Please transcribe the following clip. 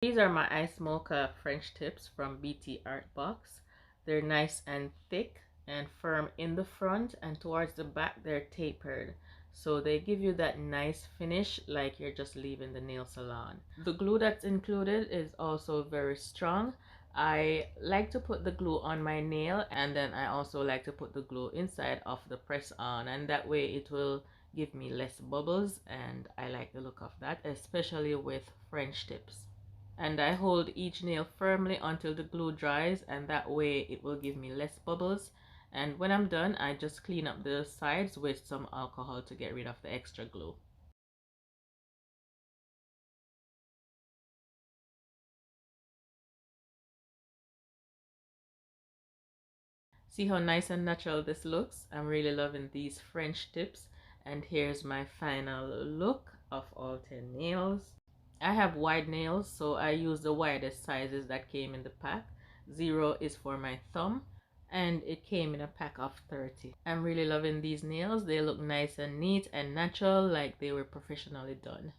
These are my ice mocha French tips from BTArtbox. They're nice and thick and firm in the front, and towards the back they're tapered. So they give you that nice finish like you're just leaving the nail salon. The glue that's included is also very strong. I like to put the glue on my nail, and then I also like to put the glue inside of the press on, and that way it will give me less bubbles, and I like the look of that, especially with French tips. And I hold each nail firmly until the glue dries, and that way it will give me less bubbles. And when I'm done, I just clean up the sides with some alcohol to get rid of the extra glue. See how nice and natural this looks? I'm really loving these French tips. And here's my final look of all 10 nails. I have wide nails, so I use the widest sizes that came in the pack. 0 is for my thumb, and it came in a pack of 30. I'm really loving these nails. They look nice and neat and natural, like they were professionally done.